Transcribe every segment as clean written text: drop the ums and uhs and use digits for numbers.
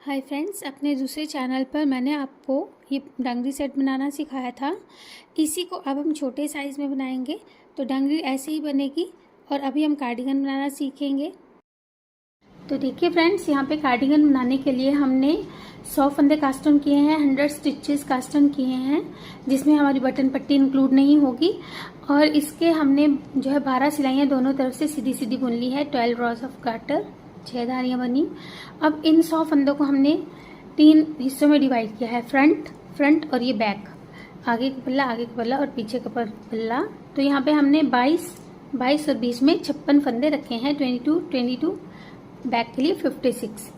Hi friends, अपने दूसरे channel पर मैंने आपको ये डंगरी सेट बनाना सिखाया था। इसी को अब हम छोटे साइज़ में बनाएंगे तो डंगरी ऐसे ही बनेगी। और अभी हम कार्डिगन बनाना सीखेंगे। तो देखिए फ्रेंड्स, यहाँ पे कार्डिगन बनाने के लिए हमने 100 फंदे कास्ट ऑन किए हैं, 100 स्टिचेस कास्ट ऑन किए हैं, जिसमें हमारी बटन पट्टी इंक्लूड नहीं होगी। और इसके हमने जो है 12 सिलाइयाँ दोनों तरफ से सीधी सीधी बुन ली है। 12 रॉज ऑफ गार्टर, 6 धारियाँ बनी। अब इन 100 फंदों को हमने 3 हिस्सों में डिवाइड किया है, फ्रंट और ये बैक। आगे का पल्ला, आगे का पल्ला और पीछे का पल्ला। तो यहाँ पे हमने 22 और बीच में 56 फंदे रखे हैं। 22 बैक के लिए 56।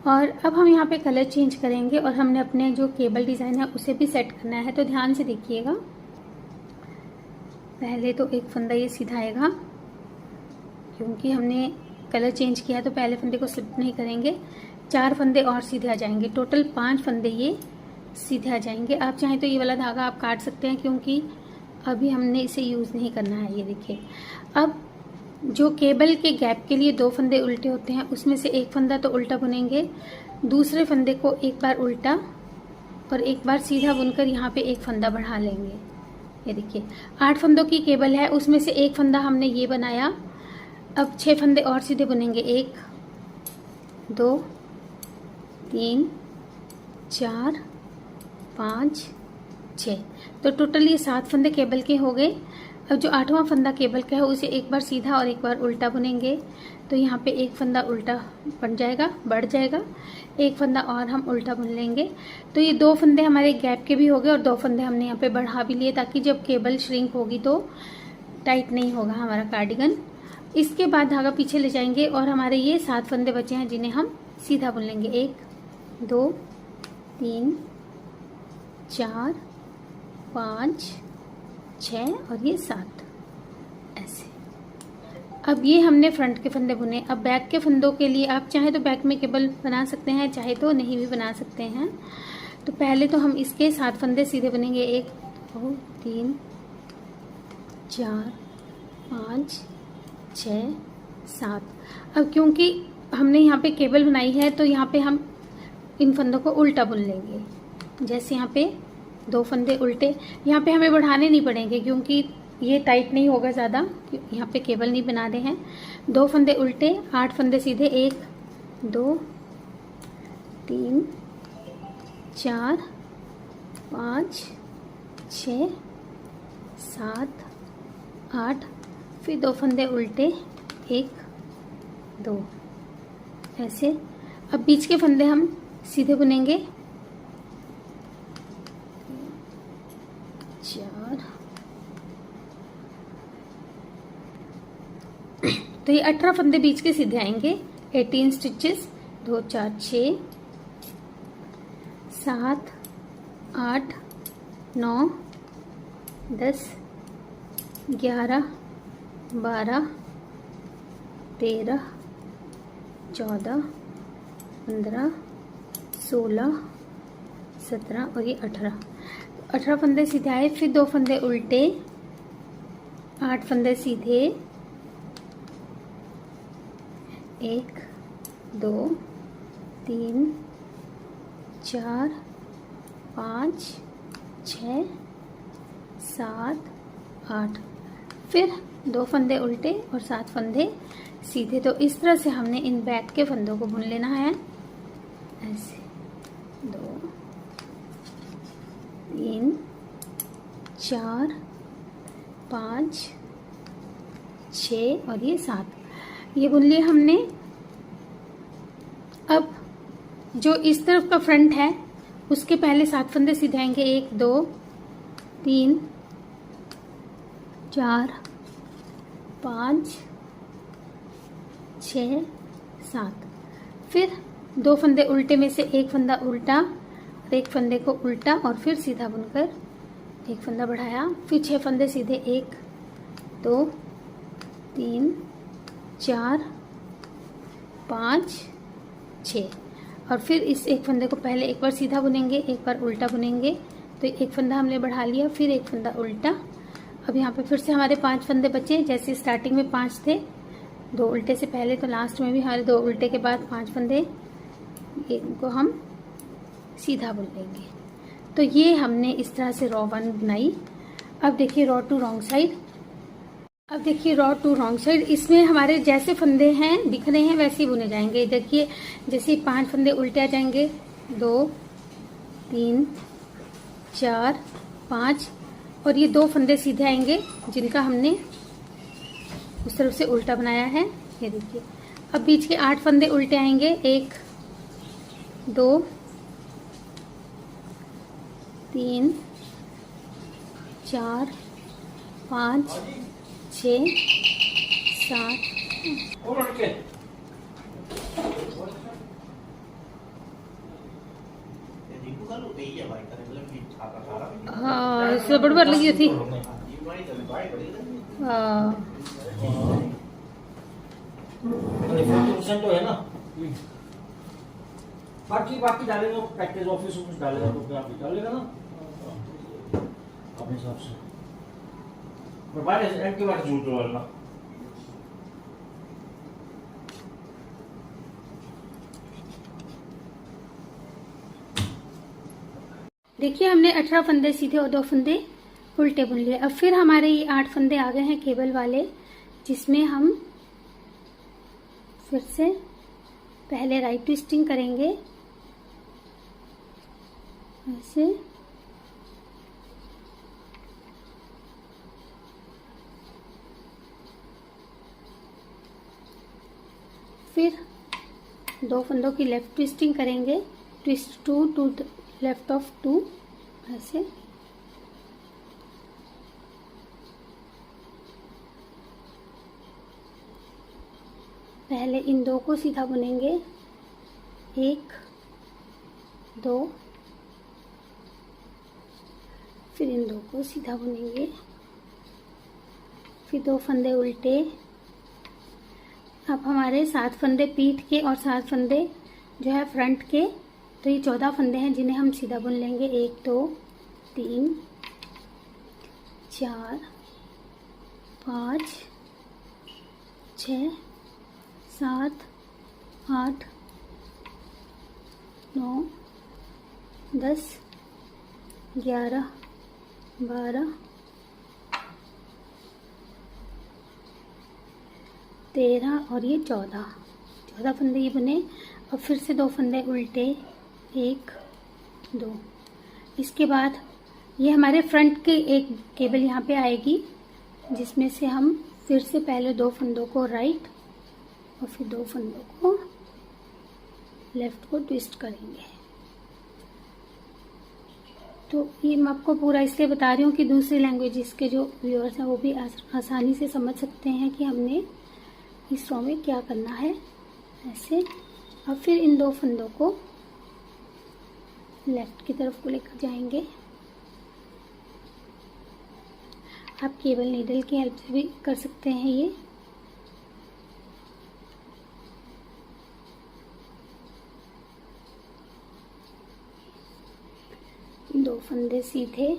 और अब हम यहाँ पे कलर चेंज करेंगे और हमने अपने जो केबल डिजाइन है उसे भी सेट करना है। तो ध्यान से देखिएगा। पहले तो एक फंदा ये सीधा आएगा, क्योंकि हमने कलर चेंज किया है तो पहले फंदे को स्लिप नहीं करेंगे। 4 फंदे और सीधे आ जाएंगे। टोटल 5 फंदे ये सीधे आ जाएंगे। आप चाहें तो ये वाला धागा आप काट सकते हैं, क्योंकि अभी हमने इसे यूज नहीं करना है। ये देखिए, अब जो केबल के गैप के लिए 2 फंदे उल्टे होते हैं, उसमें से एक फंदा तो उल्टा बुनेंगे, दूसरे फंदे को एक बार उल्टा और एक बार सीधा बुनकर यहाँ पे एक फंदा बढ़ा लेंगे। ये देखिए, 8 फंदों की केबल है, उसमें से एक फंदा हमने ये बनाया। अब 6 फंदे और सीधे बुनेंगे। 1 2 3 4 5 6। तो टोटल ये 7 फंदे केबल के हो गए। अब जो 8वां फंदा केबल का है उसे एक बार सीधा और एक बार उल्टा बुनेंगे। तो यहाँ पे एक फंदा उल्टा बढ़ जाएगा। एक फंदा और हम उल्टा बुन लेंगे। तो ये 2 फंदे हमारे गैप के भी हो गए और 2 फंदे हमने यहाँ पे बढ़ा भी लिए, ताकि जब केबल श्रिंक होगी तो टाइट नहीं होगा हमारा कार्डिगन। इसके बाद धागा पीछे ले जाएंगे और हमारे ये 7 फंदे बचे हैं, जिन्हें हम सीधा बुन लेंगे। 1 2 3 4 5 6 और ये 7, ऐसे। अब ये हमने फ्रंट के फंदे बुने। अब बैक के फंदों के लिए आप चाहे तो बैक में केबल बना सकते हैं, चाहे तो नहीं भी बना सकते हैं। तो पहले तो हम इसके 7 फंदे सीधे बुनेंगे। 1 2 3 4 5 6 7। अब क्योंकि हमने यहाँ पे केबल बनाई है तो यहाँ पे हम इन फंदों को उल्टा बुन लेंगे। जैसे यहाँ पे 2 फंदे उल्टे, यहाँ पे हमें बढ़ाने नहीं पड़ेंगे, क्योंकि ये टाइट नहीं होगा ज़्यादा, यहाँ पे केबल नहीं बना दे हैं। 2 फंदे उल्टे, 8 फंदे सीधे। 1 2 3 4 5 6 7 8, फिर 2 फंदे उल्टे, 1 2, ऐसे। अब बीच के फंदे हम सीधे बुनेंगे। 4। तो ये 18 फंदे बीच के सीधे आएंगे। 18 स्टिचेस। 2 4 6 7 8 9 10 11 12 13 14 15 16 17 और ये 18 फंदे सीधे आए। फिर 2 फंदे उल्टे, 8 फंदे सीधे। 1 2 3 4 5 6 7 8, फिर 2 फंदे उल्टे और 7 फंदे सीधे। तो इस तरह से हमने इन बैक के फंदों को बुन लेना है, ऐसे। 2 3 4 5 6 और ये 7, ये बुन लिए हमने। अब जो इस तरफ का फ्रंट है उसके पहले 7 फंदे सीधे आएंगे। 1 2 3 4 5 6 7, फिर 2 फंदे उल्टे में से एक फंदा उल्टा और एक फंदे को उल्टा और फिर सीधा बुनकर एक फंदा बढ़ाया। फिर 6 फंदे सीधे। 1 2 3 4 5 6, और फिर इस एक फंदे को पहले एक बार सीधा बुनेंगे, एक बार उल्टा बुनेंगे। तो एक फंदा हमने बढ़ा लिया, फिर एक फंदा उल्टा। अब यहाँ पे फिर से हमारे 5 फंदे बचे। जैसे स्टार्टिंग में 5 थे, 2 उल्टे से पहले, तो लास्ट में भी हमारे 2 उल्टे के बाद 5 फंदे। इनको हम सीधा बुन लेंगे। तो ये हमने इस तरह से रॉ 1 बनाई। अब देखिए रॉ 2 रॉन्ग साइड। अब देखिए रॉ 2 रॉन्ग साइड, इसमें हमारे जैसे फंदे हैं दिख रहे हैं वैसे ही बुने जाएंगे। देखिए जैसे 5 फंदे उल्टे आ जाएंगे, 2 3 4 5, और ये 2 फंदे सीधे आएंगे जिनका हमने उस तरफ से उल्टा बनाया है। ये देखिए अब बीच के 8 फंदे उल्टे आएंगे, 1 2 3 4 5 6 7। हाँ इससे बड़ी लगी थी। हाँ 40% तो है ना। बाकी डालेगा पैकेज ऑफिस में डालेगा तो फिर आप डालेगा ना अपने हिसाब से। पर बाहर एंटी बार झूठ बोलना। देखिए हमने 18 फंदे सीधे और 2 फंदे उल्टे बुन लिए। अब फिर हमारे ये 8 फंदे आ गए हैं केबल वाले, जिसमें हम फिर से पहले राइट ट्विस्टिंग करेंगे ऐसे, फिर 2 फंदों की लेफ्ट ट्विस्टिंग करेंगे, ट्विस्ट 2 टू लेफ्ट ऑफ 2 ऐसे। पहले इन 2 को सीधा बुनेंगे, 1 2, फिर इन 2 को सीधा बुनेंगे, फिर 2 फंदे उल्टे। अब हमारे 7 फंदे पीठ के और 7 फंदे जो है फ्रंट के, तो ये 14 फंदे हैं जिन्हें हम सीधा बुन लेंगे। 1 2 3 4 5 6 7 8 9 10 11 12 13 और ये 14 फंदे ये बुने। अब फिर से 2 फंदे उल्टे, 1 2। इसके बाद ये हमारे फ्रंट के एक केबल यहाँ पे आएगी, जिसमें से हम फिर से पहले 2 फंदों को राइट और फिर 2 फंदों को लेफ्ट को ट्विस्ट करेंगे। तो ये मैं आपको पूरा इसलिए बता रही हूँ कि दूसरी लैंग्वेजेस के जो व्यूअर्स हैं वो भी आसानी से समझ सकते हैं कि हमने इस रॉ में क्या करना है ऐसे। अब फिर इन 2 फंदों को लेफ्ट की तरफ को लेकर जाएंगे। आप केबल नीडल की हेल्प से भी कर सकते हैं ये। दो फंदे सीधे,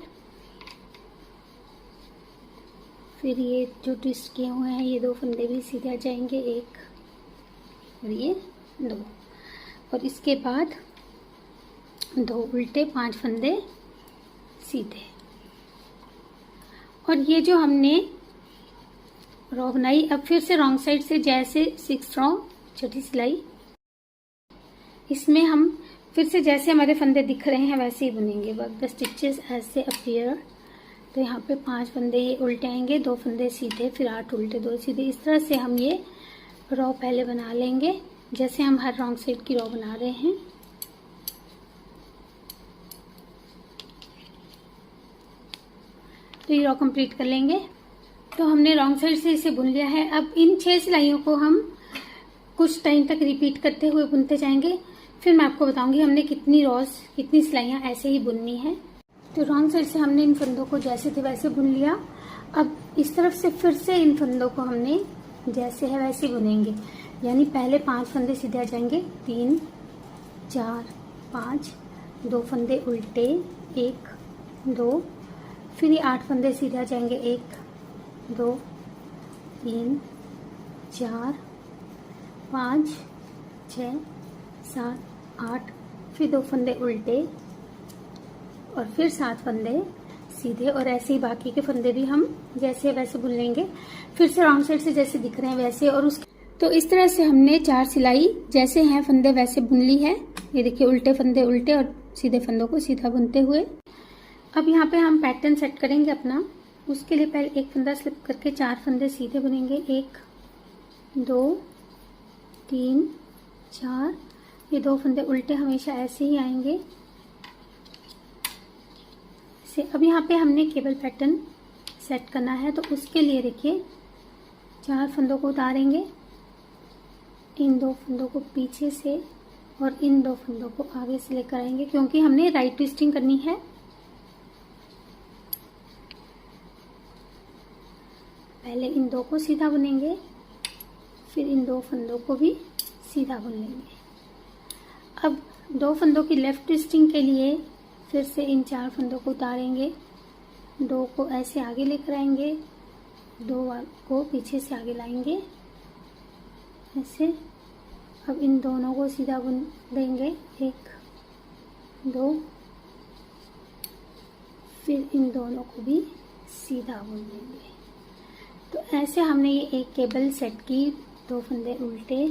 फिर ये जो ट्विस्ट किए हुए हैं ये 2 फंदे भी सीधे आ जाएंगे, 1 और ये 2, और इसके बाद 2 उल्टे, 5 फंदे सीधे। और ये जो हमने रॉ बनाई, अब फिर से रॉन्ग साइड से जैसे 6 रॉ छोटी सिलाई, इसमें हम फिर से जैसे हमारे फंदे दिख रहे हैं वैसे ही बुनेंगे। Work the stitches as they appear. तो यहाँ पे 5 फंदे ये उल्टे आएंगे, 2 फंदे सीधे, फिर 8 उल्टे 2 सीधे। इस तरह से हम ये रॉ पहले बना लेंगे जैसे हम हर रॉन्ग साइड की रॉ बना रहे हैं। तो ये रॉ कंप्लीट कर लेंगे। तो हमने रॉन्ग साइड से इसे बुन लिया है। अब इन 6 सिलाइयों को हम कुछ टाइम तक रिपीट करते हुए बुनते जाएंगे, फिर मैं आपको बताऊंगी हमने कितनी सिलाइयाँ ऐसे ही बुननी है। तो रॉन्ग साइड से हमने इन फंदों को जैसे थे वैसे बुन लिया। अब इस तरफ से फिर से इन फंदों को हमने जैसे है वैसे बुनेंगे, यानी पहले 5 फंदे सीधे आ जाएंगे, 3 4 5, 2 फंदे उल्टे, 1 2, फिर ये 8 फंदे सीधे आ जाएंगे, 1 2 3 4 5 6 7 8, फिर 2 फंदे उल्टे और फिर 7 फंदे सीधे, और ऐसे ही बाकी के फंदे भी हम जैसे वैसे बुन लेंगे, फिर से राउंड साइड से जैसे दिख रहे हैं वैसे। और तो इस तरह से हमने 4 सिलाई जैसे हैं फंदे वैसे बुन ली है। ये देखिए, उल्टे फंदे उल्टे और सीधे फंदों को सीधा बुनते हुए। अब यहाँ पे हम पैटर्न सेट करेंगे अपना। उसके लिए पहले एक फंदा स्लिप करके 4 फंदे सीधे बुनेंगे। 1 2 3 4। ये 2 फंदे उल्टे हमेशा ऐसे ही आएंगे से। अब यहाँ पे हमने केबल पैटर्न सेट करना है, तो उसके लिए देखिए 4 फंदों को उतारेंगे, इन 2 फंदों को पीछे से और इन 2 फंदों को आगे से लेकर आएंगे, क्योंकि हमने राइट ट्विस्टिंग करनी है। पहले इन 2 को सीधा बुनेंगे, फिर इन 2 फंदों को भी सीधा बुन लेंगे। अब 2 फंदों की लेफ्ट ट्विस्टिंग के लिए फिर से इन 4 फंदों को उतारेंगे, 2 को ऐसे आगे लेकर आएंगे, 2 को पीछे से आगे लाएंगे ऐसे। अब इन दोनों को सीधा बुन देंगे, 1 2, फिर इन दोनों को भी सीधा बुन देंगे। तो ऐसे हमने ये एक केबल सेट की, 2 फंदे उल्टे।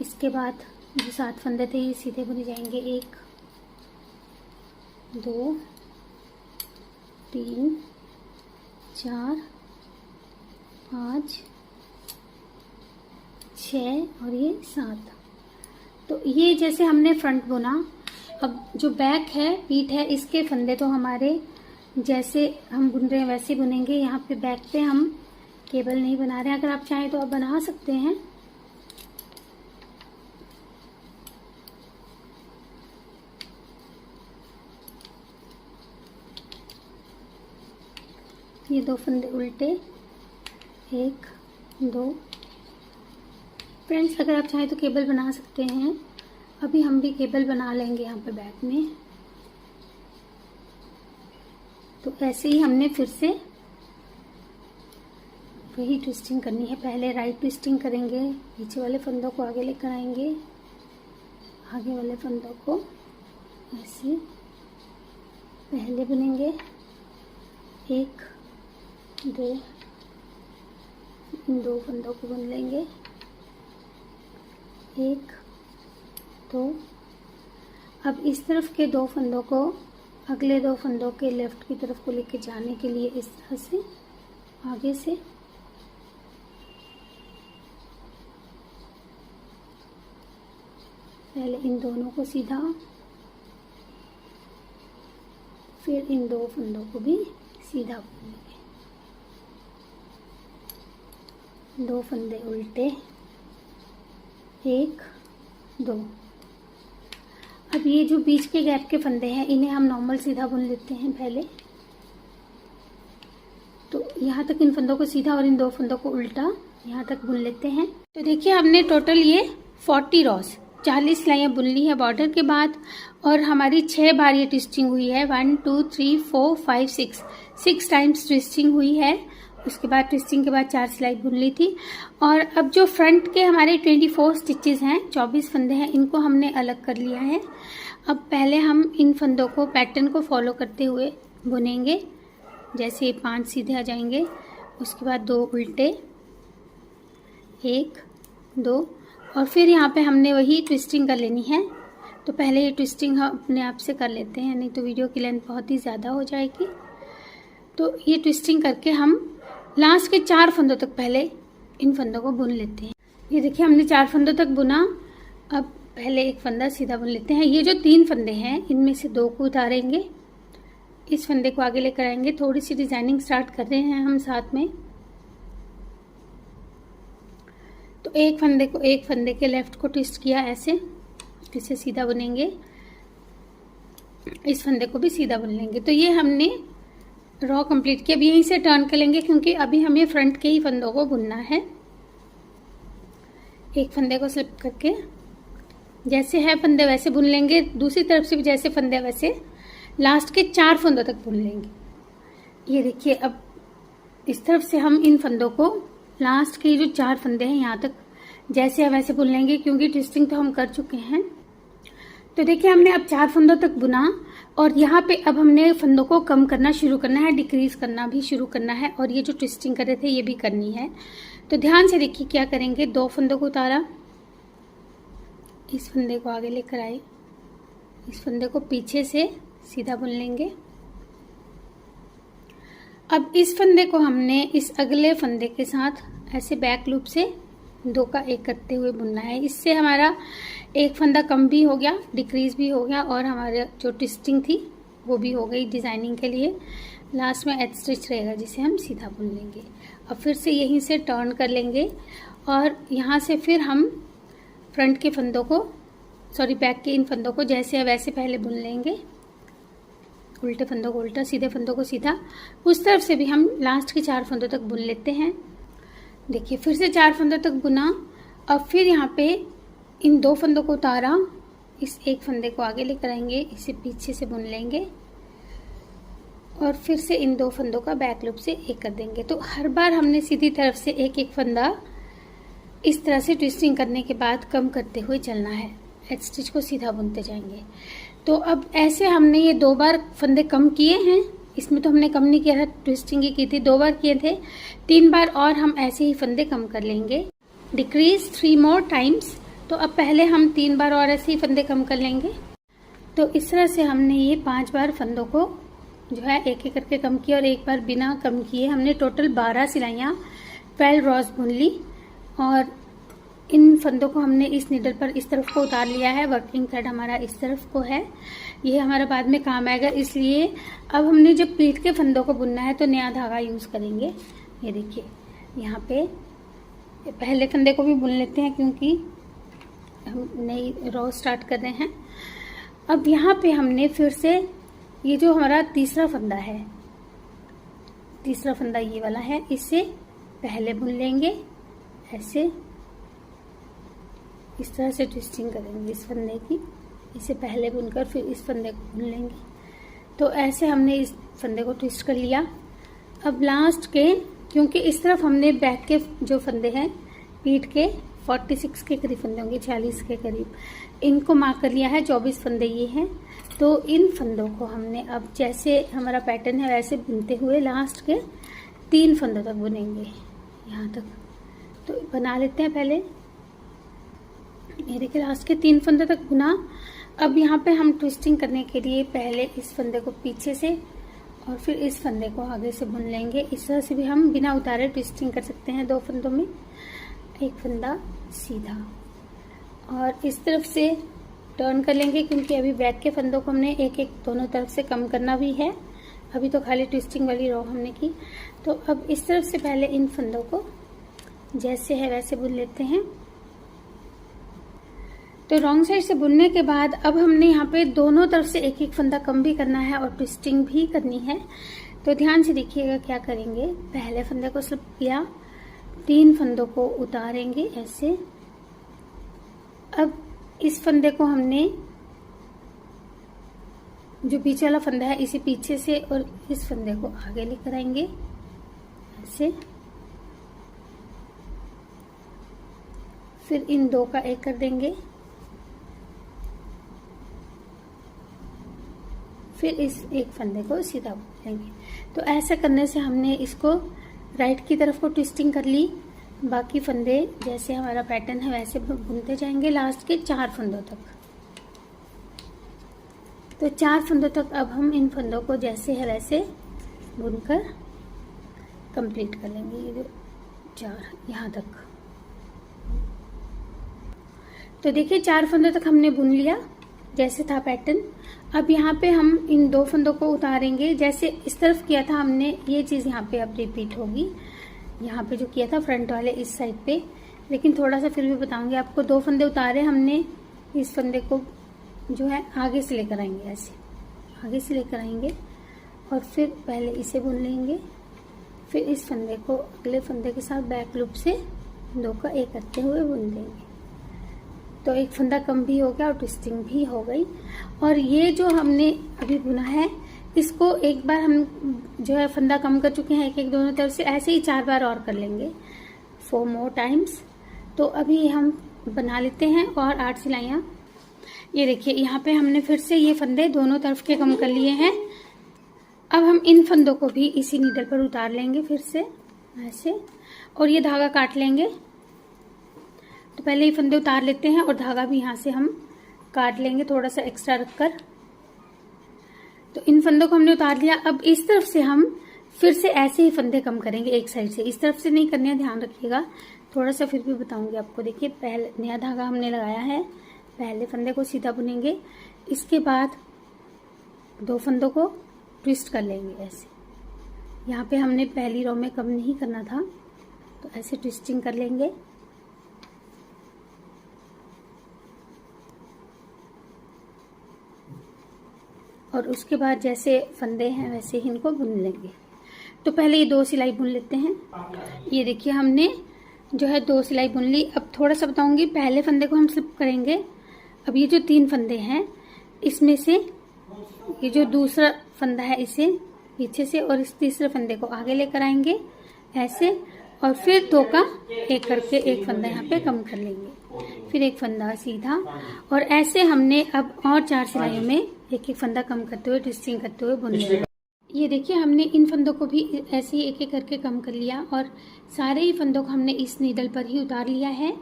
इसके बाद जो 7 फंदे थे ये सीधे बुने जाएंगे, 1 2 3 4 5 6 और ये 7। तो ये जैसे हमने फ्रंट बुना। अब जो बैक है, पीठ है, इसके फंदे तो हमारे जैसे हम बुन रहे हैं वैसे बुनेंगे। यहाँ पे बैक पे हम केबल नहीं बना रहे हैं। अगर आप चाहें तो आप बना सकते हैं। ये 2 फंदे उल्टे, 1 2। फ्रेंड्स, अगर आप चाहें तो केबल बना सकते हैं। अभी हम भी केबल बना लेंगे यहाँ पे बैक में। तो ऐसे ही हमने फिर से वही ट्विस्टिंग करनी है। पहले राइट ट्विस्टिंग करेंगे, पीछे वाले फंदों को आगे लेकर आएंगे, आगे वाले फंदों को ऐसे पहले बुनेंगे, 1 2, इन 2 फंदों को बुन लेंगे, 1 2। अब इस तरफ के 2 फंदों को अगले 2 फंदों के लेफ्ट की तरफ को लेके जाने के लिए इस तरह से आगे से पहले इन दोनों को सीधा, फिर इन 2 फंदों को भी सीधा बुनेंगे, 2 फंदे उल्टे, 1 2। अब ये जो बीच के गैप के फंदे हैं इन्हें हम नॉर्मल सीधा बुन लेते हैं पहले। तो यहाँ तक इन फंदों को सीधा और इन 2 फंदों को उल्टा यहाँ तक बुन लेते हैं। तो देखिए, हमने टोटल ये 40 रॉस 40 सिलाइयाँ बुन ली है बॉर्डर के बाद, और हमारी 6 बार ये ट्विस्टिंग हुई है। 1 2 3 4 5 6 टाइम्स ट्विस्टिंग हुई है। उसके बाद ट्विस्टिंग के बाद 4 सिलाई बुन ली थी। और अब जो फ्रंट के हमारे 24 स्टिचेस हैं, 24 फंदे हैं, इनको हमने अलग कर लिया है। अब पहले हम इन फंदों को पैटर्न को फॉलो करते हुए बुनेंगे। जैसे 5 सीधे आ जाएंगे, उसके बाद 2 उल्टे, 1 2, और फिर यहाँ पे हमने वही ट्विस्टिंग कर लेनी है। तो पहले ये ट्विस्टिंग हम अपने आप से कर लेते हैं, नहीं तो वीडियो की लेंथ बहुत ही ज़्यादा हो जाएगी। तो ये ट्विस्टिंग करके हम लास्ट के 4 फंदों तक पहले इन फंदों को बुन लेते हैं। ये देखिए, हमने 4 फंदों तक बुना। अब पहले एक फंदा सीधा बुन लेते हैं। ये जो 3 फंदे हैं इनमें से 2 को उतारेंगे, इस फंदे को आगे लेकर आएंगे। थोड़ी सी डिजाइनिंग स्टार्ट कर रहे हैं हम साथ में। तो एक फंदे के लेफ्ट को ट्विस्ट किया ऐसे, इसे सीधा बुनेंगे, इस फंदे को भी सीधा बुन लेंगे। तो ये हमने रॉ कंप्लीट किया। अब यहीं से टर्न कर लेंगे, क्योंकि अभी हमें फ्रंट के ही फंदों को बुनना है। एक फंदे को स्लिप करके जैसे है फंदे वैसे बुन लेंगे, दूसरी तरफ से भी जैसे फंदे वैसे लास्ट के 4 फंदों तक बुन लेंगे। ये देखिए, अब इस तरफ से हम इन फंदों को लास्ट के जो 4 फंदे हैं यहाँ तक जैसे है वैसे बुन लेंगे, क्योंकि ट्विस्टिंग तो हम कर चुके हैं। तो देखिए हमने अब 4 फंदों तक बुना और यहाँ पे अब हमने फंदों को कम करना शुरू करना है, डिक्रीज करना भी शुरू करना है, और ये जो ट्विस्टिंग कर रहे थे ये भी करनी है। तो ध्यान से देखिए क्या करेंगे, 2 फंदों को उतारा, इस फंदे को आगे लेकर आए, इस फंदे को पीछे से सीधा बुन लेंगे। अब इस फंदे को हमने इस अगले फंदे के साथ ऐसे बैक लूप से 2 का 1 करते हुए बुनना है। इससे हमारा एक फंदा कम भी हो गया, डिक्रीज भी हो गया, और हमारे जो ट्विस्टिंग थी वो भी हो गई डिजाइनिंग के लिए। लास्ट में एज स्टिच रहेगा जिसे हम सीधा बुन लेंगे। अब फिर से यहीं से टर्न कर लेंगे और यहाँ से फिर हम फ्रंट के फंदों को, बैक के इन फंदों को जैसे वैसे पहले बुन लेंगे। उल्टे फंदों को उल्टा, सीधे फंदों को सीधा। उस तरफ से भी हम लास्ट के 4 फंदों तक बुन लेते हैं। देखिए फिर से 4 फंदों तक बुना। अब फिर यहाँ पे इन 2 फंदों को उतारा, इस एक फंदे को आगे लेकर आएंगे, इसे पीछे से बुन लेंगे और फिर से इन 2 फंदों का बैक लूप से 1 कर देंगे। तो हर बार हमने सीधी तरफ से एक एक फंदा इस तरह से ट्विस्टिंग करने के बाद कम करते हुए चलना है। एज स्टिच को सीधा बुनते जाएंगे। तो अब ऐसे हमने ये 2 बार फंदे कम किए हैं। इसमें तो हमने कम नहीं किया था, ट्विस्टिंग ही की थी, 2 बार किए थे। 3 बार और हम ऐसे ही फंदे कम कर लेंगे। Decrease 3 more times. तो अब पहले हम 3 बार और ऐसे ही फंदे कम कर लेंगे। तो इस तरह से हमने ये 5 बार फंदों को जो है एक एक करके कम किया और 1 बार बिना कम किए हमने टोटल 12 सिलाइयाँ 12 रॉज बुन ली। और इन फंदों को हमने इस नीडल पर इस तरफ को उतार लिया है। वर्किंग थ्रेड हमारा इस तरफ को है, ये हमारा बाद में काम आएगा। इसलिए अब हमने जब पीठ के फंदों को बुनना है तो नया धागा यूज करेंगे। ये देखिए यहाँ पे पहले फंदे को भी बुन लेते हैं क्योंकि हम नई रो स्टार्ट कर रहे हैं। अब यहाँ पे हमने फिर से ये जो हमारा तीसरा फंदा है, तीसरा फंदा ये वाला है, इससे पहले बुन लेंगे। ऐसे इस तरह से ट्विस्टिंग करेंगे इस फंदे की, इसे पहले बुनकर फिर इस फंदे को बुन लेंगे। तो ऐसे हमने इस फंदे को ट्विस्ट कर लिया। अब लास्ट के, क्योंकि इस तरफ हमने बैक के जो फंदे हैं पीठ के 46 के करीब फंदे होंगे, 40 के करीब, इनको मार्क कर लिया है। 24 फंदे ये हैं। तो इन फंदों को हमने अब जैसे हमारा पैटर्न है वैसे बुनते हुए लास्ट के 3 फंदों तक बुनेंगे, यहाँ तक। तो बना लेते हैं पहले। ये देखिए लास्ट के 3 फंदे तक बुना। अब यहाँ पे हम ट्विस्टिंग करने के लिए पहले इस फंदे को पीछे से और फिर इस फंदे को आगे से बुन लेंगे। इस तरह से भी हम बिना उतारे ट्विस्टिंग कर सकते हैं। 2 फंदों में एक फंदा सीधा और इस तरफ से टर्न कर लेंगे, क्योंकि अभी बैक के फंदों को हमने एक एक दोनों तरफ से कम करना भी है। अभी तो खाली ट्विस्टिंग वाली रो हमने की। तो अब इस तरफ से पहले इन फंदों को जैसे है वैसे बुन लेते हैं। तो रॉन्ग साइड से बुनने के बाद अब हमने यहाँ पे दोनों तरफ से एक एक फंदा कम भी करना है और ट्विस्टिंग भी करनी है। तो ध्यान से देखिएगा क्या करेंगे। पहले फंदे को स्लिप किया, 3 फंदों को उतारेंगे ऐसे। अब इस फंदे को हमने, जो पीछे वाला फंदा है, इसे पीछे से और इस फंदे को आगे लेकर आएंगे ऐसे। फिर इन 2 का 1 कर देंगे, फिर इस एक फंदे को सीधा बुन लेंगे। तो ऐसा करने से हमने इसको राइट की तरफ को ट्विस्टिंग कर ली। बाकी फंदे जैसे हमारा पैटर्न है वैसे बुनते जाएंगे लास्ट के 4 फंदों तक। तो 4 फंदों तक अब हम इन फंदों को जैसे है वैसे बुनकर कंप्लीट कर लेंगे। ये जो 4 यहाँ तक। तो देखिए 4 फंदों तक हमने बुन लिया जैसे था पैटर्न। अब यहाँ पे हम इन 2 फंदों को उतारेंगे जैसे इस तरफ किया था हमने। ये चीज़ यहाँ पे अब रिपीट होगी, यहाँ पे जो किया था फ्रंट वाले इस साइड पे। लेकिन थोड़ा सा फिर भी बताऊंगी आपको। 2 फंदे उतारे हमने, इस फंदे को जो है आगे से लेकर आएंगे, ऐसे आगे से लेकर आएंगे और फिर पहले इसे बुन लेंगे। फिर इस फंदे को अगले फंदे के साथ बैक लूप से 2 का 1 करते हुए बुन देंगे। तो एक फंदा कम भी हो गया और ट्विस्टिंग भी हो गई। और ये जो हमने अभी बुना है इसको एक बार हम जो है फंदा कम कर चुके हैं एक एक दोनों तरफ से, ऐसे ही 4 बार और कर लेंगे 4 मोर टाइम्स। तो अभी हम बना लेते हैं और 8 सिलाइयाँ। ये देखिए यहाँ पे हमने फिर से ये फंदे दोनों तरफ के कम कर लिए हैं। अब हम इन फंदों को भी इसी नीडल पर उतार लेंगे फिर से ऐसे, और ये धागा काट लेंगे। तो पहले ये फंदे उतार लेते हैं और धागा भी यहाँ से हम काट लेंगे थोड़ा सा एक्स्ट्रा रखकर। तो इन फंदों को हमने उतार लिया। अब इस तरफ से हम फिर से ऐसे ही फंदे कम करेंगे एक साइड से, इस तरफ से नहीं करने, ध्यान रखिएगा। थोड़ा सा फिर भी बताऊंगी आपको। देखिए पहले नया धागा हमने लगाया है, पहले फंदे को सीधा बुनेंगे, इसके बाद 2 फंदों को ट्विस्ट कर लेंगे ऐसे। यहाँ पे हमने पहली रो में कम नहीं करना था, तो ऐसे ट्विस्टिंग कर लेंगे। और उसके बाद जैसे फंदे हैं वैसे ही इनको बुन लेंगे। तो पहले ये 2 सिलाई बुन लेते हैं। ये देखिए हमने जो है 2 सिलाई बुन ली। अब थोड़ा सा बताऊंगी, पहले फंदे को हम स्लिप करेंगे। अब ये जो 3 फंदे हैं इसमें से ये जो दूसरा फंदा है इसे पीछे से, और इस तीसरे फंदे को आगे लेकर आएंगे ऐसे, और फिर 2 का एक करके एक फंदा यहाँ पे कम कर लेंगे, फिर एक फंदा सीधा, और ऐसे हमने अब और 4 सिलाइयों में एक एक फंदा कम करते हुए ट्विस्टिंग करते हुए बुन लेंगे। ये देखिए हमने इन फंदों को भी ऐसे ही एक एक करके कम कर लिया, और सारे ही फंदों को हमने इस नीडल पर ही उतार लिया है।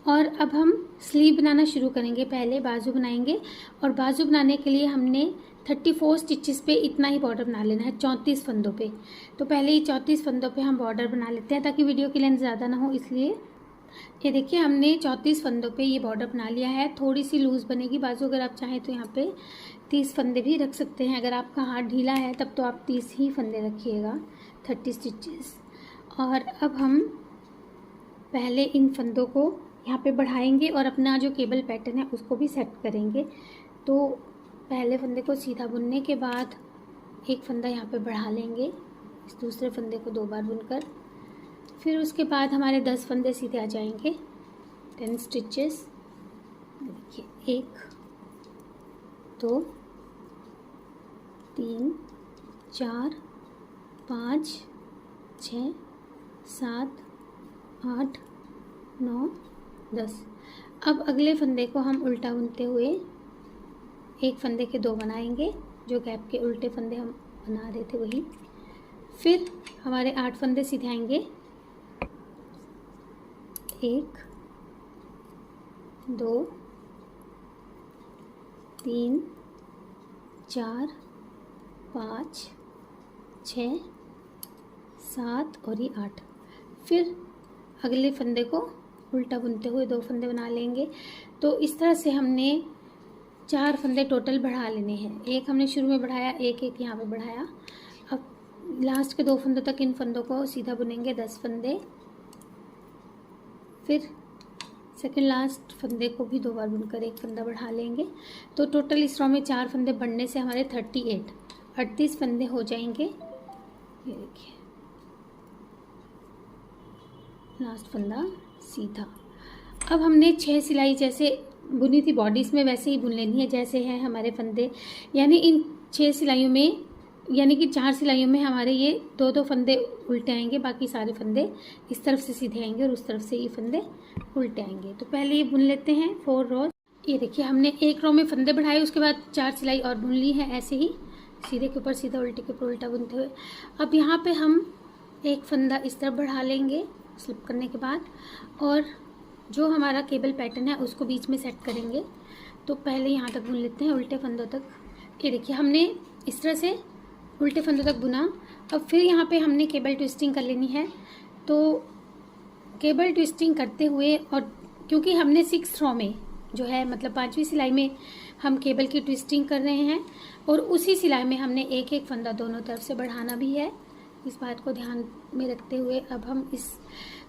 और अब हम स्लीव बनाना शुरू करेंगे। पहले बाजू बनाएंगे, और बाजू बनाने के लिए हमने 34 स्टिचेस पे इतना ही बॉर्डर बना लेना है, 34 फंदों पे। तो पहले ही 34 फंदों पे हम बॉर्डर बना लेते हैं ताकि वीडियो की लेंथ ज़्यादा ना हो, इसलिए। ये देखिए हमने 34 फंदों पे ये बॉर्डर बना लिया है। थोड़ी सी लूज़ बनेगी बाजू, अगर आप चाहें तो यहाँ पे 30 फंदे भी रख सकते हैं। अगर आपका हाथ ढीला है तब तो आप 30 ही फंदे रखिएगा, 30 स्टिचेस। और अब हम पहले इन फंदों को यहाँ पे बढ़ाएंगे और अपना जो केबल पैटर्न है उसको भी सेट करेंगे। तो पहले फंदे को सीधा बुनने के बाद एक फंदा यहाँ पे बढ़ा लेंगे, इस दूसरे फंदे को 2 बार बुनकर। फिर उसके बाद हमारे 10 फंदे सीधे आ जाएंगे, 10 स्टिचेस। देखिए 1 2 3 4 5 6 7 8 9 10। अब अगले फंदे को हम उल्टा बुनते हुए एक फंदे के 2 बनाएंगे, जो गैप के उल्टे फंदे हम बना रहे थे वही। फिर हमारे 8 फंदे सीधे आएंगे, 1 2 3 4 5 6 7 और ये 8। फिर अगले फंदे को उल्टा बुनते हुए 2 फंदे बना लेंगे। तो इस तरह से हमने 4 फंदे टोटल बढ़ा लेने हैं। एक हमने शुरू में बढ़ाया, एक एक यहाँ पे बढ़ाया। अब लास्ट के 2 फंदों तक इन फंदों को सीधा बुनेंगे, 10 फंदे। फिर सेकंड लास्ट फंदे को भी 2 बार बुनकर एक फंदा बढ़ा लेंगे। तो टोटल इस रो में 4 फंदे बढ़ने से हमारे 38 फंदे हो जाएंगे। ये देखिए लास्ट फंदा सीधा। अब हमने 6 सिलाई जैसे बुनी थी बॉडीज़ में वैसे ही बुन लेनी है जैसे है हमारे फंदे। यानी इन 6 सिलाइयों में, यानी कि 4 सिलाइयों में हमारे ये 2 फंदे उल्टे आएंगे, बाकी सारे फंदे इस तरफ से सीधे आएंगे और उस तरफ से ये फंदे उल्टे आएंगे। तो पहले ये बुन लेते हैं 4 रोज। ये देखिए हमने एक रो में फंदे बढ़ाए, उसके बाद 4 सिलाई और बुन ली है ऐसे ही सीधे के ऊपर सीधा, उल्टे के ऊपर उल्टा बुनते हुए। अब यहाँ पे हम एक फंदा इस तरफ बढ़ा लेंगे स्लिप करने के बाद, और जो हमारा केबल पैटर्न है उसको बीच में सेट करेंगे। तो पहले यहाँ तक बुन लेते हैं उल्टे फंदों तक। ये देखिए हमने इस तरह से उल्टे फंदों तक बुना। अब फिर यहाँ पे हमने केबल ट्विस्टिंग कर लेनी है। तो केबल ट्विस्टिंग करते हुए, और क्योंकि हमने 6 रो में जो है मतलब 5वीं सिलाई में हम केबल की ट्विस्टिंग कर रहे हैं, और उसी सिलाई में हमने एक एक फंदा दोनों तरफ से बढ़ाना भी है। इस बात को ध्यान में रखते हुए अब हम इस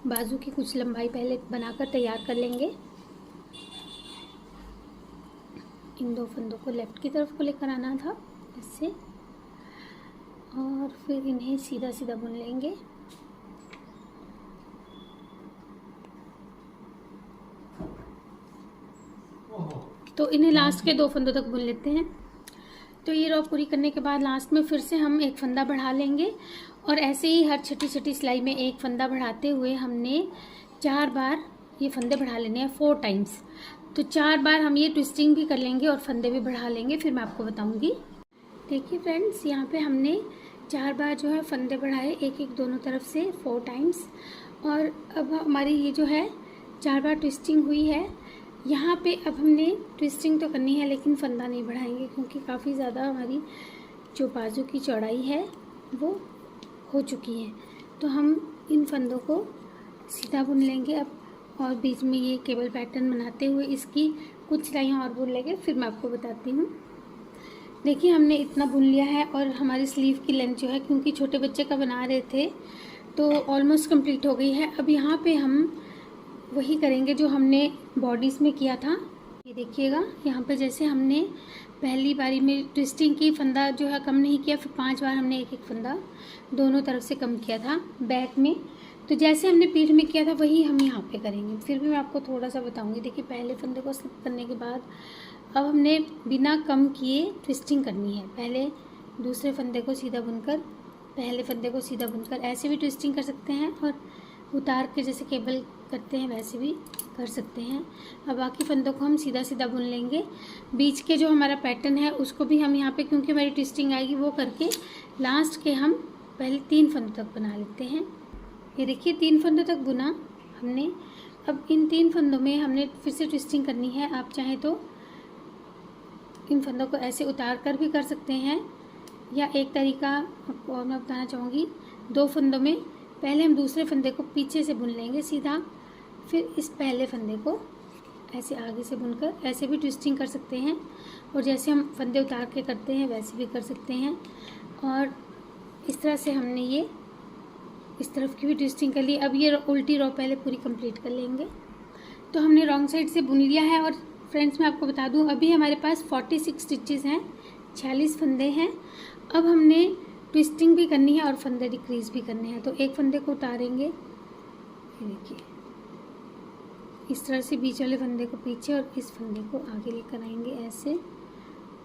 बाजू की कुछ लंबाई पहले बनाकर तैयार कर लेंगे। इन 2 फंदों को लेफ्ट की तरफ को लेकर आना था इससे, और फिर इन्हें सीधा सीधा बुन लेंगे। तो इन्हें लास्ट के 2 फंदों तक बुन लेते हैं। तो ये रो पूरी करने के बाद लास्ट में फिर से हम एक फंदा बढ़ा लेंगे, और ऐसे ही हर छोटी छोटी सिलाई में एक फंदा बढ़ाते हुए हमने 4 बार ये फंदे बढ़ा लेने हैं 4 टाइम्स। तो 4 बार हम ये ट्विस्टिंग भी कर लेंगे और फंदे भी बढ़ा लेंगे, फिर मैं आपको बताऊंगी। देखिए फ्रेंड्स, यहाँ पे हमने 4 बार जो है फंदे बढ़ाए, एक एक दोनों तरफ से 4 टाइम्स। और अब हमारी ये जो है 4 बार ट्विस्टिंग हुई है। यहाँ पे अब हमने ट्विस्टिंग तो करनी है लेकिन फंदा नहीं बढ़ाएंगे, क्योंकि काफ़ी ज़्यादा हमारी जो बाजू की चौड़ाई है वो हो चुकी है। तो हम इन फंदों को सीधा बुन लेंगे अब, और बीच में ये केबल पैटर्न बनाते हुए इसकी कुछ सिलाइयाँ और बुन लेंगे, फिर मैं आपको बताती हूँ। देखिए हमने इतना बुन लिया है और हमारी स्लीव की लेंथ जो है, क्योंकि छोटे बच्चे का बना रहे थे तो ऑलमोस्ट कंप्लीट हो गई है। अब यहाँ पे हम वही करेंगे जो हमने बॉडीज़ में किया था। ये देखिएगा, यहाँ पे जैसे हमने पहली बारी में ट्विस्टिंग की, फंदा जो है कम नहीं किया, फिर 5 बार हमने एक एक फंदा दोनों तरफ से कम किया था बैक में। तो जैसे हमने पीठ में किया था वही हम यहाँ पे करेंगे। फिर भी मैं आपको थोड़ा सा बताऊंगी। देखिए पहले फंदे को स्लिप करने के बाद अब हमने बिना कम किए ट्विस्टिंग करनी है। पहले दूसरे फंदे को सीधा बुनकर, पहले फंदे को सीधा बुनकर, ऐसे भी ट्विस्टिंग कर सकते हैं और उतार के जैसे केबल करते हैं वैसे भी कर सकते हैं। अब बाकी फंदों को हम सीधा सीधा बुन लेंगे। बीच के जो हमारा पैटर्न है उसको भी हम यहाँ पे, क्योंकि हमारी ट्विस्टिंग आएगी, वो करके लास्ट के हम पहले 3 फंदों तक बना लेते हैं। ये देखिए 3 फंदों तक बुना हमने। अब इन 3 फंदों में हमने फिर से ट्विस्टिंग करनी है। आप चाहें तो इन फंदों को ऐसे उतार कर भी कर सकते हैं, या एक तरीका आपको और मैं बताना चाहूँगी। 2 फंदों में पहले हम दूसरे फंदे को पीछे से बुन लेंगे सीधा, फिर इस पहले फंदे को ऐसे आगे से बुनकर ऐसे भी ट्विस्टिंग कर सकते हैं, और जैसे हम फंदे उतार के करते हैं वैसे भी कर सकते हैं। और इस तरह से हमने ये इस तरफ की भी ट्विस्टिंग कर ली। अब ये उल्टी रो पहले पूरी कंप्लीट कर लेंगे। तो हमने रॉन्ग साइड से बुन लिया है। और फ्रेंड्स मैं आपको बता दूं, अभी हमारे पास 46 स्टिचेस हैं, 46 फंदे हैं। अब हमने ट्विस्टिंग भी करनी है और फंदे डिक्रीज भी करने हैं। तो एक फंदे को उतारेंगे, ये देखिए इस तरह से बीच वाले फंदे को पीछे और इस फंदे को आगे लेकर आएंगे ऐसे।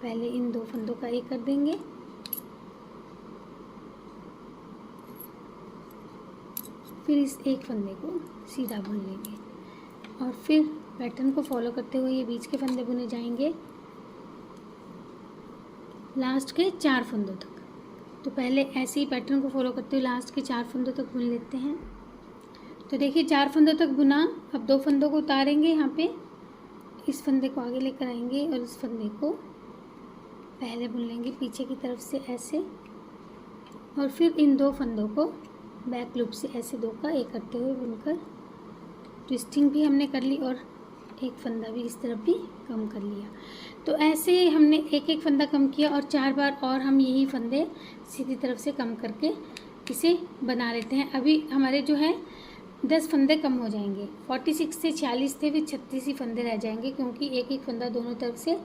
पहले इन 2 फंदों का एक कर देंगे, फिर इस एक फंदे को सीधा बुन लेंगे, और फिर पैटर्न को फॉलो करते हुए ये बीच के फंदे बुने जाएंगे लास्ट के 4 फंदों तक। तो पहले ऐसे ही पैटर्न को फॉलो करते हुए लास्ट के 4 फंदों तक बुन लेते हैं। तो देखिए 4 फंदों तक बुना। अब 2 फंदों को उतारेंगे, यहाँ पे इस फंदे को आगे लेकर आएंगे और इस फंदे को पहले बुन लेंगे पीछे की तरफ से ऐसे, और फिर इन 2 फंदों को बैक लूप से ऐसे 2 का एक करते हुए बुनकर ट्विस्टिंग भी हमने कर ली और एक फंदा भी इस तरफ भी कम कर लिया। तो ऐसे हमने एक एक फंदा कम किया और 4 बार और हम यही फंदे सीधी तरफ से कम करके इसे बना लेते हैं। अभी हमारे जो है 10 फंदे कम हो जाएंगे। 46 से 46 थे, फिर 36 ही फंदे रह जाएंगे, क्योंकि एक एक फंदा दोनों तरफ से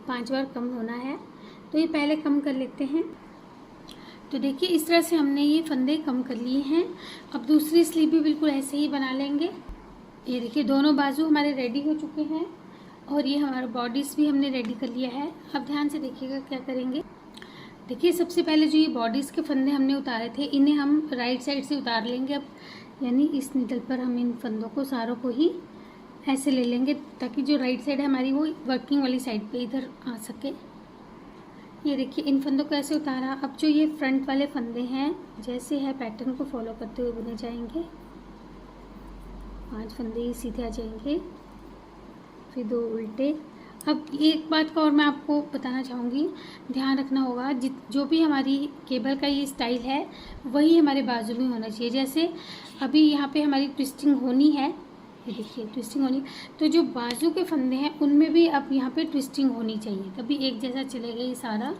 5 बार कम होना है। तो ये पहले कम कर लेते हैं। तो देखिए इस तरह से हमने ये फंदे कम कर लिए हैं। अब दूसरी स्लीव भी बिल्कुल ऐसे ही बना लेंगे। ये देखिए दोनों बाजू हमारे रेडी हो चुके हैं और ये हमारा बॉडीज़ भी हमने रेडी कर लिया है। अब ध्यान से देखिएगा क्या करेंगे। देखिए सबसे पहले जो ये बॉडीज़ के फंदे हमने उतारे थे, इन्हें हम राइट साइड से उतार लेंगे। अब यानी इस निडल पर हम इन फंदों को सारों को ही ऐसे ले लेंगे, ताकि जो राइट साइड है हमारी वो वर्किंग वाली साइड पे इधर आ सके। ये देखिए इन फंदों को ऐसे उतारा। अब जो ये फ्रंट वाले फंदे हैं, जैसे है पैटर्न को फॉलो करते हुए बुने जाएंगे। 5 फंदे ही सीधे आ जाएंगे, फिर 2 उल्टे। अब एक बात का और मैं आपको बताना चाहूँगी, ध्यान रखना होगा, जो भी हमारी केबल का ये स्टाइल है वही हमारे बाजू में होना चाहिए। जैसे अभी यहाँ पे हमारी ट्विस्टिंग होनी है, ये देखिए ट्विस्टिंग होनी, तो जो बाजू के फंदे हैं उनमें भी अब यहाँ पे ट्विस्टिंग होनी चाहिए, तभी एक जैसा चलेगा ये सारा।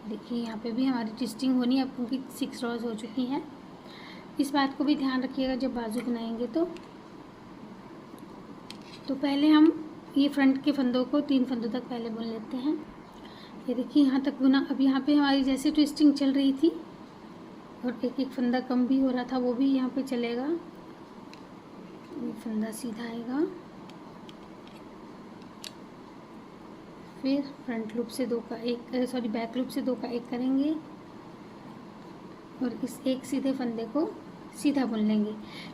देखिए यहाँ पे भी हमारी ट्विस्टिंग होनी है, अब क्योंकि 6 रॉज हो चुकी हैं। इस बात को भी ध्यान रखिएगा जब बाजू बनाएंगे तो पहले हम ये फ्रंट के फंदों को 3 फंदों तक पहले बुन लेते हैं। ये देखिए यहाँ तक बुना। अब यहाँ पे हमारी जैसे ट्विस्टिंग चल रही थी और एक एक फंदा कम भी हो रहा था, वो भी यहाँ पे चलेगा। ये फंदा सीधा आएगा, फिर फ्रंट लूप से 2 का एक, बैक लूप से 2 का एक करेंगे और इस एक सीधे फंदे को सीधा बुन लेंगे।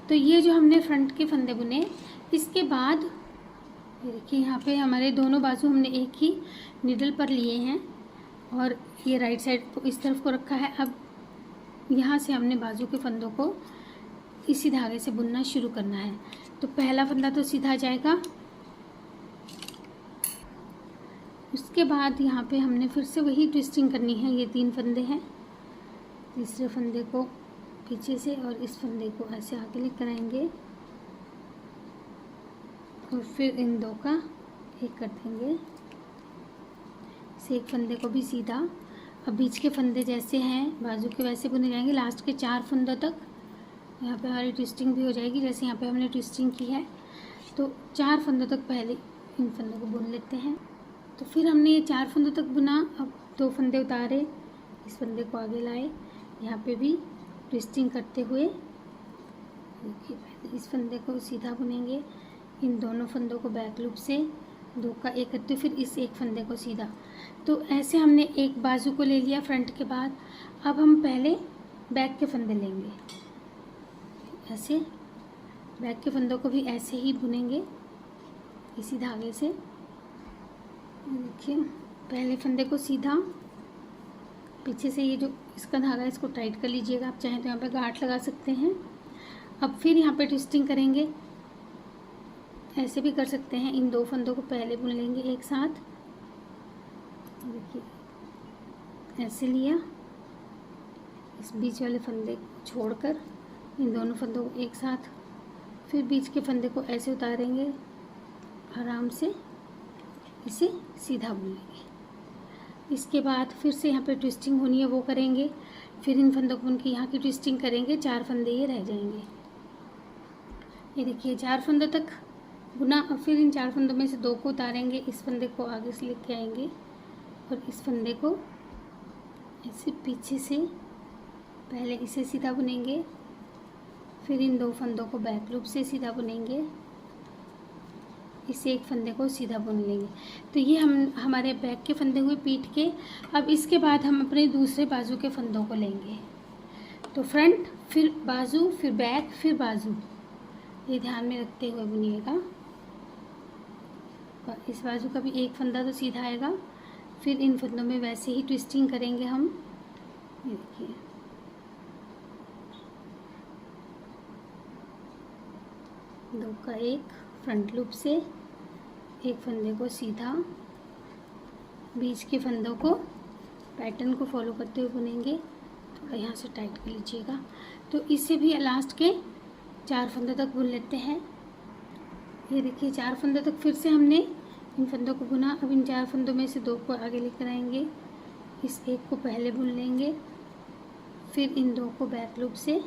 तो ये जो हमने फ्रंट के फंदे बुने, इसके बाद ये देखिए यहाँ पे हमारे दोनों बाजू हमने एक ही नीडल पर लिए हैं और ये राइट साइड को इस तरफ को रखा है। अब यहाँ से हमने बाजू के फंदों को इसी धागे से बुनना शुरू करना है। तो पहला फंदा तो सीधा जाएगा, उसके बाद यहाँ पे हमने फिर से वही ट्विस्टिंग करनी है। ये 3 फंदे हैं, तीसरे फंदे को पीछे से और इस फंदे को ऐसे आगे लेकर आएंगे और फिर इन 2 का एक कर देंगे। इस एक फंदे को भी सीधा। अब बीच के फंदे जैसे हैं बाजू के वैसे बुने जाएंगे लास्ट के 4 फंदों तक। यहाँ पे हमारी ट्विस्टिंग भी हो जाएगी, जैसे यहाँ पे हमने ट्विस्टिंग की है। तो 4 फंदों तक पहले इन फंदों को बुन लेते हैं। तो फिर हमने ये 4 फंदों तक बुना। अब 2 फंदे उतारे, इस फंदे को आगे लाए, यहाँ पे भी ट्विस्टिंग करते हुए देखिए पहले इस फंदे को सीधा बुनेंगे, इन दोनों फंदों को बैक लूप से 2 का एक करते हुए फिर इस एक फंदे को सीधा। तो ऐसे हमने एक बाजू को ले लिया फ्रंट के बाद। अब हम पहले बैक के फंदे लेंगे, ऐसे बैक के फंदों को भी ऐसे ही बुनेंगे इसी धागे से। देखिए पहले फंदे को सीधा, पीछे से ये जो इसका धागा है इसको टाइट कर लीजिएगा। आप चाहें तो यहाँ पे गांठ लगा सकते हैं। अब फिर यहाँ पे ट्विस्टिंग करेंगे, ऐसे भी कर सकते हैं। इन 2 फंदों को पहले बुन लेंगे एक साथ, देखिए ऐसे लिया, इस बीच वाले फंदे को छोड़कर इन दोनों फंदों को एक साथ, फिर बीच के फंदे को ऐसे उतारेंगे, आराम से इसे सीधा बुन लेंगे। इसके बाद फिर से यहाँ पे ट्विस्टिंग होनी है वो करेंगे, फिर इन फंदों को बुन के यहाँ की ट्विस्टिंग करेंगे। 4 फंदे ये रह जाएंगे। ये देखिए 4 फंदों तक बुना। और फिर इन 4 फंदों में से 2 को उतारेंगे, इस फंदे को आगे से लेके आएंगे और इस फंदे को ऐसे पीछे से पहले इसे सीधा बुनेंगे, फिर इन 2 फंदों को बैक लूप से सीधा बुनेंगे, इस एक फंदे को सीधा बुन लेंगे। तो ये हमारे बैक के फंदे हुए पीठ के। अब इसके बाद हम अपने दूसरे बाजू के फंदों को लेंगे। तो फ्रंट, फिर बाजू, फिर बैक, फिर बाजू, ये ध्यान में रखते हुए बुनिएगा। और इस बाजू का भी एक फंदा तो सीधा आएगा, फिर इन फंदों में वैसे ही ट्विस्टिंग करेंगे हम। ये देखिए दो का एक फ्रंट लूप से, एक फंदे को सीधा, बीच के फंदों को पैटर्न को फॉलो करते हुए बुनेंगे। थोड़ा यहाँ से टाइट कर लीजिएगा। तो इससे भी लास्ट के 4 फंदों तक बुन लेते हैं। ये देखिए 4 फंदों तक फिर से हमने इन फंदों को बुना। अब इन 4 फंदों में से 2 को आगे लेकर आएंगे, इस एक को पहले बुन लेंगे, फिर इन 2 को बैक लूप से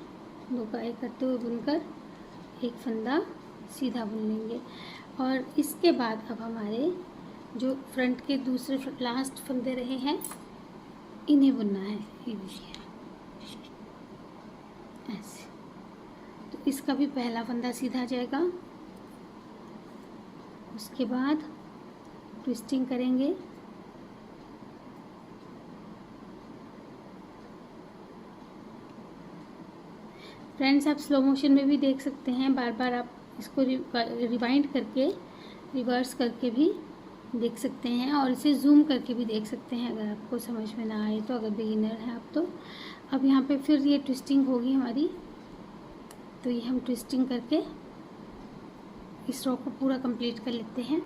2 का एक करते हुए बुनकर एक फंदा सीधा बुन लेंगे। और इसके बाद अब हमारे जो फ्रंट के दूसरे लास्ट फंदे रहे हैं इन्हें बुनना है। ये देखिए ऐसे। तो इसका भी पहला फंदा सीधा जाएगा, उसके बाद ट्विस्टिंग करेंगे, फ्रेंड्स आप स्लो मोशन में भी देख सकते हैं, बार बार आप इसको रिवाइंड करके रिवर्स करके भी देख सकते हैं और इसे जूम करके भी देख सकते हैं अगर आपको समझ में ना आए तो, अगर बिगिनर हैं आप तो। अब यहाँ पे फिर ये ट्विस्टिंग होगी हमारी, तो ये हम ट्विस्टिंग करके इस रो को पूरा कंप्लीट कर लेते हैं।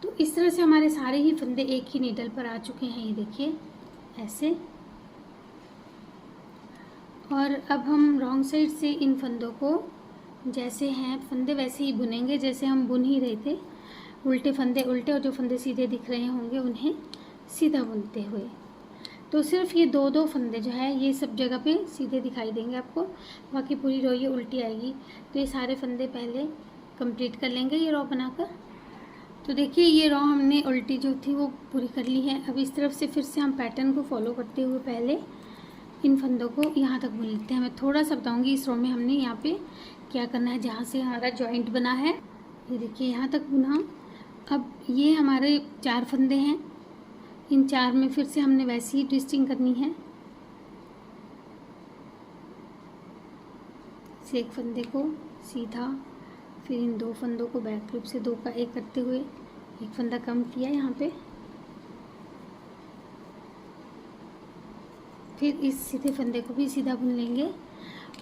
तो इस तरह से हमारे सारे ही फंदे एक ही नीडल पर आ चुके हैं, ये देखिए ऐसे। और अब हम रॉन्ग साइड से इन फंदों को जैसे हैं फंदे वैसे ही बुनेंगे जैसे हम बुन ही रहे थे। उल्टे फंदे उल्टे और जो फंदे सीधे दिख रहे होंगे उन्हें सीधा बुनते हुए। तो सिर्फ ये 2-2 फंदे जो है ये सब जगह पे सीधे दिखाई देंगे आपको, बाकी पूरी रो ये उल्टी आएगी। तो ये सारे फंदे पहले कंप्लीट कर लेंगे ये रो बनाकर। तो देखिए ये रो हमने उल्टी जो थी वो पूरी कर ली है। अब इस तरफ से फिर से हम पैटर्न को फॉलो करते हुए पहले इन फंदों को यहाँ तक बुन लेते हैं। मैं थोड़ा सा बताऊँगी इस रो में हमने यहाँ पे क्या करना है। जहाँ से हमारा जॉइंट बना है ये देखिए यहाँ तक बुना। अब ये हमारे 4 फंदे हैं, इन 4 में फिर से हमने वैसी ही ट्विस्टिंग करनी है। इस एक फंदे को सीधा, फिर इन 2 फंदों को बैक लूप से 2 का 1 करते हुए एक फंदा कम किया यहाँ पे, फिर इस सीधे फंदे को भी सीधा बुन लेंगे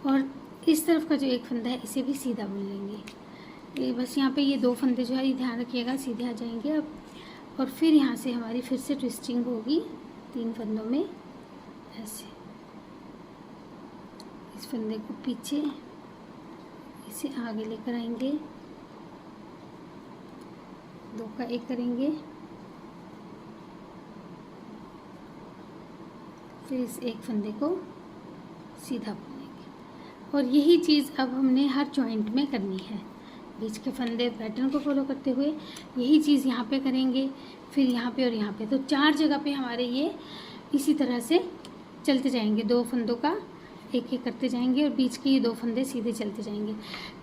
और इस तरफ का जो एक फंदा है इसे भी सीधा बुन लेंगे। ये बस यहाँ पे ये 2 फंदे जो है ध्यान रखिएगा सीधे आ जाएंगे अब। और फिर यहाँ से हमारी फिर से ट्विस्टिंग होगी 3 फंदों में ऐसे, इस फंदे को पीछे, इसे आगे लेकर आएंगे, 2 का 1 करेंगे, फिर इस एक फंदे को सीधा बुनेंगे। और यही चीज़ अब हमने हर जॉइंट में करनी है, बीच के फंदे पैटर्न को फॉलो करते हुए यही चीज़ यहाँ पे करेंगे, फिर यहाँ पे और यहाँ पे। तो 4 जगह पे हमारे ये इसी तरह से चलते जाएंगे, 2 फंदों का 1-1 करते जाएंगे और बीच के ये 2 फंदे सीधे चलते जाएंगे।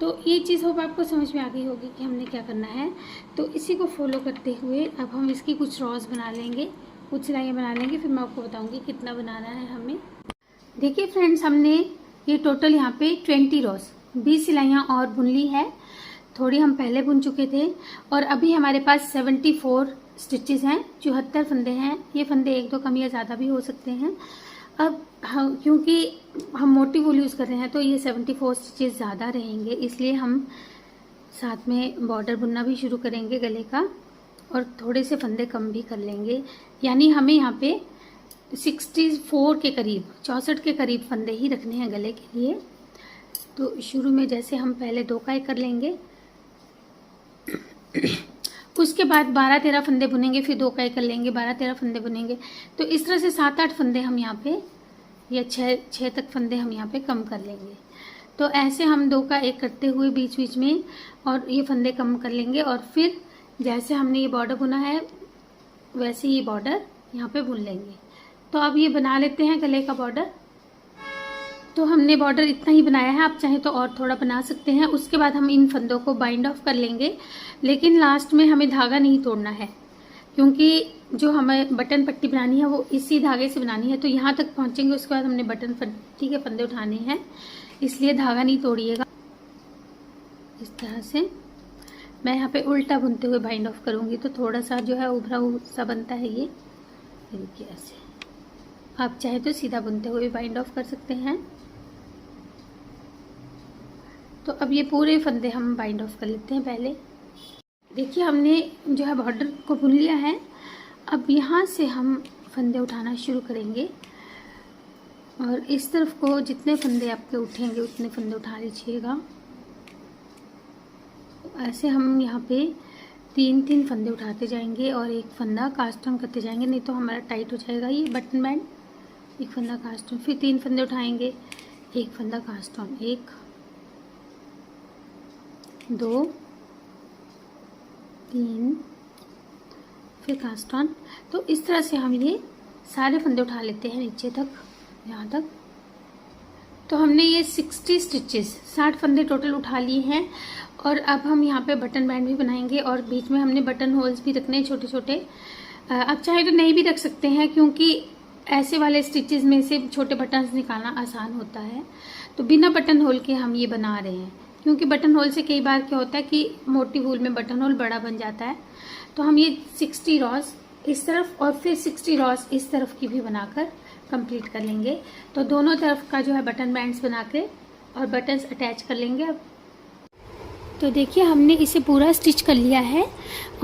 तो ये चीज़ होप आपको समझ में आ गई होगी कि हमने क्या करना है। तो इसी को फॉलो करते हुए अब हम इसकी कुछ रॉज बना लेंगे, कुछ सिलाइयाँ बना लेंगे, फिर मैं आपको बताऊँगी कितना बनाना है हमें। देखिए फ्रेंड्स, हमने ये टोटल यहाँ पे 20 रॉज 20 सिलाइयाँ और बुन ली है। थोड़ी हम पहले बुन चुके थे और अभी हमारे पास 74 स्टिचेस हैं, 74 फंदे हैं। ये फंदे 1-2 कम या ज़्यादा भी हो सकते हैं। अब हम क्योंकि हम मोटी वूल यूज़ कर रहे हैं तो ये 74 स्टिचेस ज़्यादा रहेंगे, इसलिए हम साथ में बॉर्डर बुनना भी शुरू करेंगे गले का और थोड़े से फंदे कम भी कर लेंगे। यानी हमें यहाँ पे 64 के करीब, 64 के करीब फंदे ही रखने हैं गले के लिए। तो शुरू में जैसे हम पहले 2 का 1 कर लेंगे, उसके बाद 12-13 फंदे बुनेंगे, फिर 2 का 1 कर लेंगे, 12-13 फंदे बुनेंगे। तो इस तरह से 7-8 फंदे हम यहाँ पे या 6 तक फंदे हम यहाँ पे कम कर लेंगे। तो ऐसे हम 2 का 1 करते हुए बीच बीच में और ये फंदे कम कर लेंगे और फिर जैसे हमने ये बॉर्डर बुना है वैसे ये बॉर्डर यहाँ पे बुन लेंगे। तो अब ये बना लेते हैं गले का बॉर्डर। तो हमने बॉर्डर इतना ही बनाया है, आप चाहे तो और थोड़ा बना सकते हैं। उसके बाद हम इन फंदों को बाइंड ऑफ कर लेंगे, लेकिन लास्ट में हमें धागा नहीं तोड़ना है क्योंकि जो हमें बटन पट्टी बनानी है वो इसी धागे से बनानी है। तो यहाँ तक पहुँचेंगे, उसके बाद हमने बटन पट्टी के फंदे उठाने हैं, इसलिए धागा नहीं तोड़िएगा। इस तरह से मैं यहाँ पे उल्टा बुनते हुए बाइंड ऑफ करूँगी तो थोड़ा सा जो है उभरा सा बनता है ये देखिए ऐसे। आप चाहे तो सीधा बुनते हुए बाइंड ऑफ कर सकते हैं। तो अब ये पूरे फंदे हम बाइंड ऑफ कर लेते हैं पहले। देखिए हमने जो है बॉर्डर को बुन लिया है। अब यहाँ से हम फंदे उठाना शुरू करेंगे और इस तरफ को जितने फंदे आपके उठेंगे उतने फंदे उठा लीजिएगा। ऐसे हम यहाँ पे 3-3 फंदे उठाते जाएंगे और एक फंदा कास्ट ऑन करते जाएंगे, नहीं तो हमारा टाइट हो जाएगा ये बटन बैंड। एक फंदा कास्ट ऑन, फिर 3 फंदे उठाएंगे, एक फंदा कास्ट ऑन, 1 2 3 फिर कास्ट ऑन। तो इस तरह से हम ये सारे फंदे उठा लेते हैं नीचे तक, यहाँ तक। तो हमने ये 60 स्टिचेस 60 फंदे टोटल उठा लिए हैं और अब हम यहाँ पे बटन बैंड भी बनाएंगे और बीच में हमने बटन होल्स भी रखने हैं छोटे छोटे। अब चाहे तो नहीं भी रख सकते हैं क्योंकि ऐसे वाले स्टिचेस में से छोटे बटन्स निकालना आसान होता है। तो बिना बटन होल के हम ये बना रहे हैं क्योंकि बटन होल से कई बार क्या होता है कि मोटी वूल में बटन होल बड़ा बन जाता है। तो हम ये 60 रॉस इस तरफ और फिर 60 रॉस इस तरफ की भी बनाकर कंप्लीट कर लेंगे। तो दोनों तरफ का जो है बटन बैंड्स बना के और बटन्स अटैच कर लेंगे। अब तो देखिए हमने इसे पूरा स्टिच कर लिया है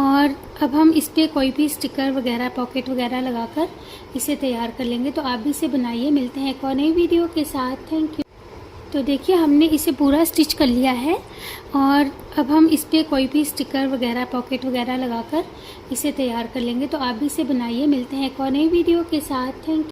और अब हम इस पर कोई भी स्टिकर वगैरह पॉकेट वगैरह लगाकर इसे तैयार कर लेंगे। तो आप भी इसे बनाइए। मिलते हैं एक और नई वीडियो के साथ। Thank you. तो देखिए हमने इसे पूरा स्टिच कर लिया है और अब हम इस पर कोई भी स्टिकर वगैरह पॉकेट वगैरह लगाकर इसे तैयार कर लेंगे। तो आप भी इसे बनाइए। मिलते हैं एक और नई वीडियो के साथ। Thank you.